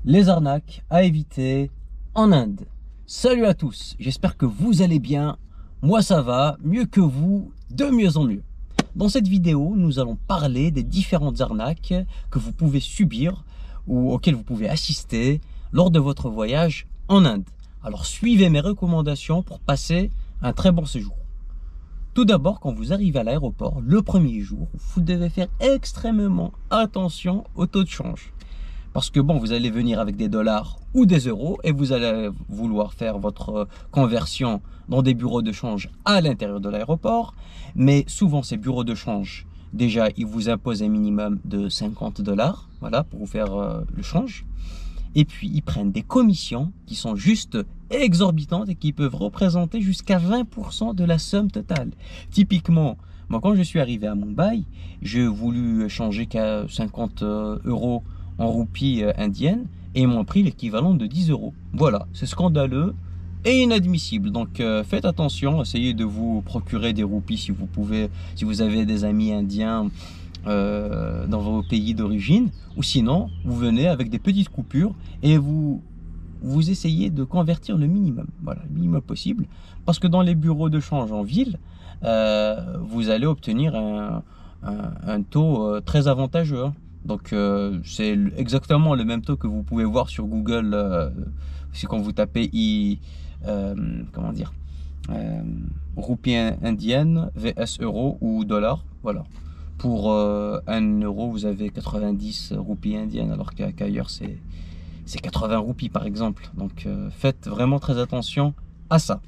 Les arnaques à éviter en Inde. Salut à tous, j'espère que vous allez bien. Moi ça va, mieux que vous, de mieux en mieux. Dans cette vidéo, nous allons parler des différentes arnaques que vous pouvez subir ou auxquelles vous pouvez assister lors de votre voyage en Inde. Alors suivez mes recommandations pour passer un très bon séjour. Tout d'abord, quand vous arrivez à l'aéroport, le premier jour, vous devez faire extrêmement attention au taux de change. Parce que bon, vous allez venir avec des dollars ou des euros et vous allez vouloir faire votre conversion dans des bureaux de change à l'intérieur de l'aéroport. Mais souvent, ces bureaux de change, déjà, ils vous imposent un minimum de 50 dollars, voilà, pour vous faire le change. Et puis, ils prennent des commissions qui sont juste exorbitantes et qui peuvent représenter jusqu'à 20% de la somme totale. Typiquement, moi, quand je suis arrivé à Mumbai, j'ai voulu changer qu'à 50 euros en roupies indiennes et ils m'ont pris l'équivalent de 10 euros. Voilà, c'est scandaleux et inadmissible. Donc, faites attention, essayez de vous procurer des roupies si vous pouvez, si vous avez des amis indiens dans vos pays d'origine, ou sinon vous venez avec des petites coupures et vous essayez de convertir le minimum, voilà, le minimum possible, parce que dans les bureaux de change en ville, vous allez obtenir un taux très avantageux, hein. Donc c'est exactement le même taux que vous pouvez voir sur Google, c'est quand vous tapez comment dire, roupie indienne vs euro ou dollar, voilà. Pour 1 euro, vous avez 90 roupies indiennes, alors qu'ailleurs, c'est 80 roupies, par exemple. Donc, faites vraiment très attention à ça.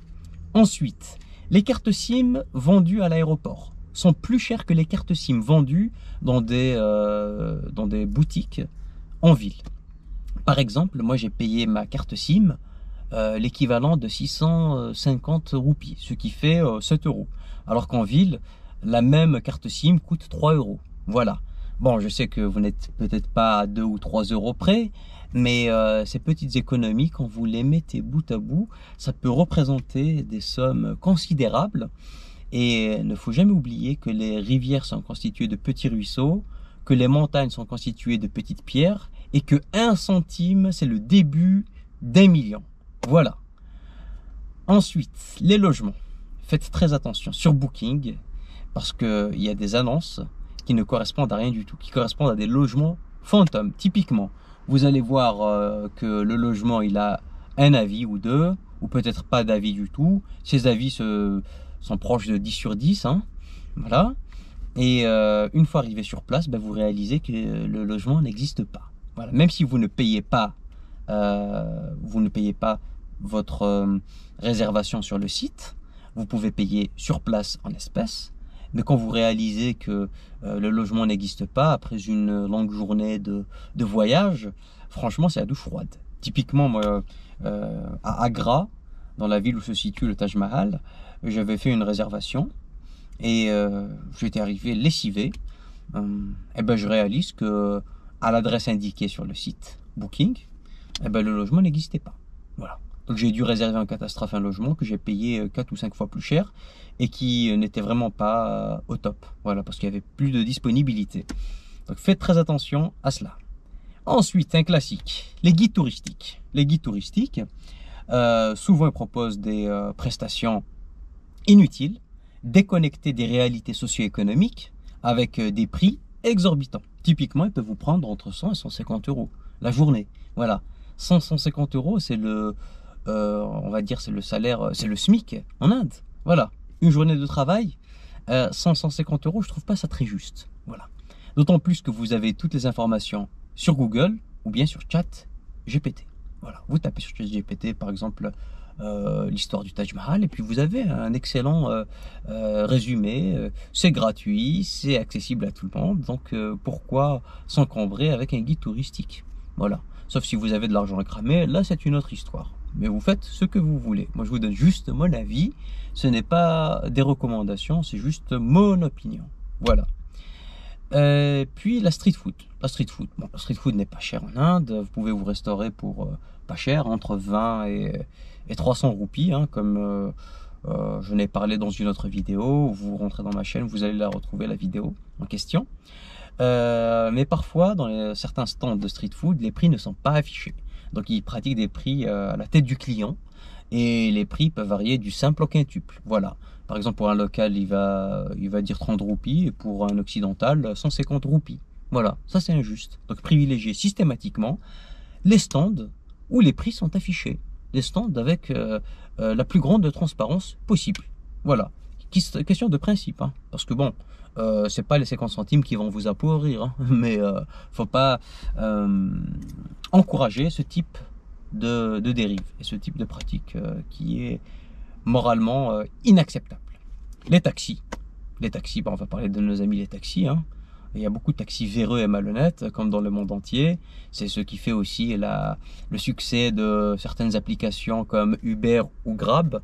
Ensuite, les cartes SIM vendues à l'aéroport sont plus chères que les cartes SIM vendues dans des boutiques en ville. Par exemple, moi, j'ai payé ma carte SIM l'équivalent de 650 roupies, ce qui fait 7 euros. Alors qu'en ville, la même carte SIM coûte 3 euros. Voilà. Bon, je sais que vous n'êtes peut-être pas à 2 ou 3 euros près, mais ces petites économies, quand vous les mettez bout à bout, ça peut représenter des sommes considérables. Et il ne faut jamais oublier que les rivières sont constituées de petits ruisseaux, que les montagnes sont constituées de petites pierres, et que 1 centime, c'est le début d'1 million. Voilà. Ensuite, les logements. Faites très attention sur Booking, parce qu'il y a des annonces qui ne correspondent à rien du tout, qui correspondent à des logements fantômes. Typiquement, vous allez voir que le logement, il a un avis ou deux, ou peut-être pas d'avis du tout. Ces avis sont proches de 10 sur 10, hein, voilà. Et une fois arrivé sur place, ben, vous réalisez que le logement n'existe pas. Voilà. Même si vous ne payez pas, votre réservation sur le site, vous pouvez payer sur place en espèces. Mais quand vous réalisez que le logement n'existe pas, après une longue journée de voyage, franchement, c'est la douche froide. Typiquement, moi, à Agra, dans la ville où se situe le Taj Mahal, j'avais fait une réservation et j'étais arrivé lessivé. Et ben, je réalise que à l'adresse indiquée sur le site Booking, et ben, le logement n'existait pas. Voilà. Donc j'ai dû réserver en catastrophe un logement que j'ai payé 4 ou 5 fois plus cher et qui n'était vraiment pas au top. Voilà, parce qu'il y avait plus de disponibilité. Donc faites très attention à cela. Ensuite, un classique, les guides touristiques. Les guides touristiques, souvent ils proposent des prestations inutiles, déconnectées des réalités socio-économiques, avec des prix exorbitants. Typiquement, ils peuvent vous prendre entre 100 et 150 euros la journée. Voilà, 150 euros, c'est on va dire, c'est le salaire, c'est le SMIC en Inde. Voilà, une journée de travail, 150 euros, je trouve pas ça très juste. Voilà. D'autant plus que vous avez toutes les informations sur Google ou bien sur ChatGPT. Voilà, vous tapez sur ChatGPT par exemple l'histoire du Taj Mahal et puis vous avez un excellent résumé. C'est gratuit, c'est accessible à tout le monde, donc pourquoi s'encombrer avec un guide touristique? Voilà. Sauf si vous avez de l'argent à cramer, là c'est une autre histoire. Mais vous faites ce que vous voulez. Moi je vous donne juste mon avis, ce n'est pas des recommandations, c'est juste mon opinion. Voilà. Puis la street food. La street food, bon, la street food n'est pas cher en Inde, vous pouvez vous restaurer pour pas cher, entre 20 et 300 roupies, hein, comme je n'ai parlé dans une autre vidéo. Vous rentrez dans ma chaîne, vous allez la retrouver, la vidéo en question. Mais parfois, dans certains stands de street food, les prix ne sont pas affichés. Donc ils pratiquent des prix à la tête du client et les prix peuvent varier du simple au quintuple. Voilà. Par exemple, pour un local, il va dire 30 roupies et pour un occidental, 150 roupies. Voilà, ça c'est injuste. Donc privilégiez systématiquement les stands où les prix sont affichés. Les stands avec la plus grande transparence possible. Voilà. Question de principe, hein. Parce que bon, c'est pas les 50 centimes qui vont vous appauvrir, hein. Mais faut pas encourager ce type de dérive et ce type de pratique qui est moralement inacceptable. Les taxis, bah, on va parler de nos amis les taxis, hein. Il y a beaucoup de taxis véreux et malhonnêtes, comme dans le monde entier. C'est ce qui fait aussi le succès de certaines applications comme Uber ou Grab.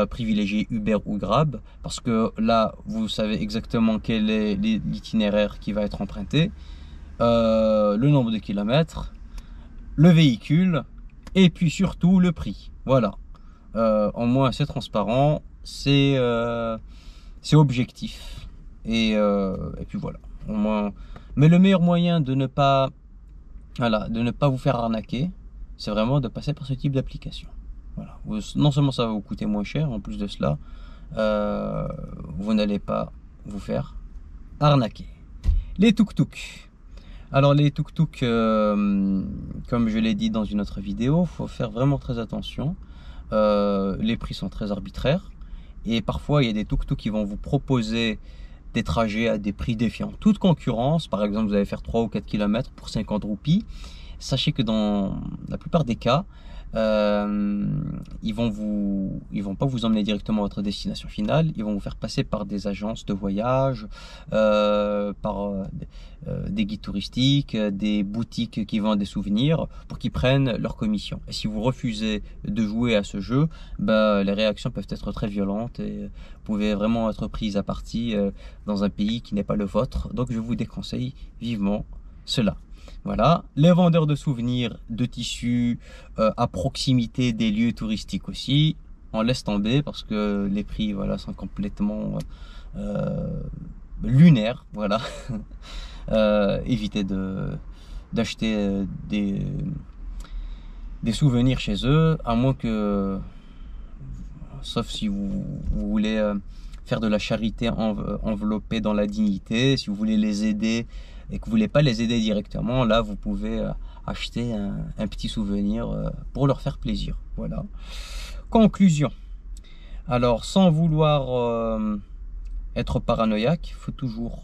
Privilégier Uber ou Grab, parce que là, vous savez exactement quel est l'itinéraire qui va être emprunté, le nombre de kilomètres, le véhicule, et puis surtout le prix. Voilà. Au moins, c'est transparent, c'est objectif. Et puis voilà. Au moins. Mais le meilleur moyen de ne pas, voilà, de ne pas vous faire arnaquer, c'est vraiment de passer par ce type d'application. Voilà. Non seulement ça va vous coûter moins cher, en plus de cela, vous n'allez pas vous faire arnaquer. Les tuk-tuk. Alors les tuk-tuk, comme je l'ai dit dans une autre vidéo, il faut faire vraiment très attention. Les prix sont très arbitraires et parfois il y a des tuk-tuk qui vont vous proposer des trajets à des prix défiant toute concurrence. Par exemple, vous allez faire 3 ou 4 km pour 50 roupies. Sachez que dans la plupart des cas, ils vont pas vous emmener directement à votre destination finale. Ils vont vous faire passer par des agences de voyage, par des guides touristiques, des boutiques qui vendent des souvenirs pour qu'ils prennent leur commission. Et si vous refusez de jouer à ce jeu, bah, les réactions peuvent être très violentes et vous pouvez vraiment être prise à partie dans un pays qui n'est pas le vôtre. Donc je vous déconseille vivement cela. Voilà, les vendeurs de souvenirs, de tissus à proximité des lieux touristiques aussi, on laisse tomber parce que les prix, voilà, sont complètement lunaires. Voilà. Évitez d'acheter des souvenirs chez eux, à moins que, sauf si vous voulez faire de la charité enveloppée dans la dignité, si vous voulez les aider et que vous voulez pas les aider directement, là vous pouvez acheter un petit souvenir pour leur faire plaisir. Voilà. Conclusion. Alors, sans vouloir être paranoïaque, il faut toujours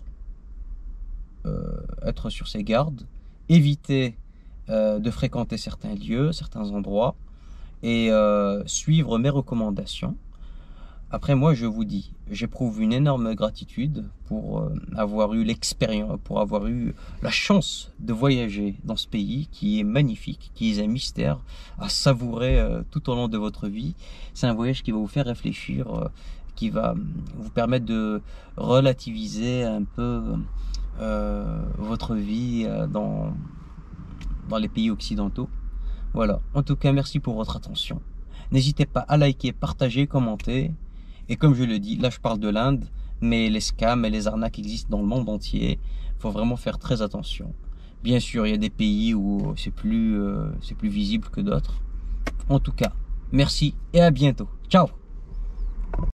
être sur ses gardes, éviter de fréquenter certains lieux, certains endroits et suivre mes recommandations. Après, moi, je vous dis, j'éprouve une énorme gratitude pour avoir eu l'expérience, pour avoir eu la chance de voyager dans ce pays qui est magnifique, qui est un mystère à savourer tout au long de votre vie. C'est un voyage qui va vous faire réfléchir, qui va vous permettre de relativiser un peu votre vie dans les pays occidentaux. Voilà. En tout cas, merci pour votre attention. N'hésitez pas à liker, partager, commenter. Et comme je le dis, là je parle de l'Inde, mais les scams et les arnaques existent dans le monde entier. Il faut vraiment faire très attention. Bien sûr, il y a des pays où c'est plus visible que d'autres. En tout cas, merci et à bientôt. Ciao!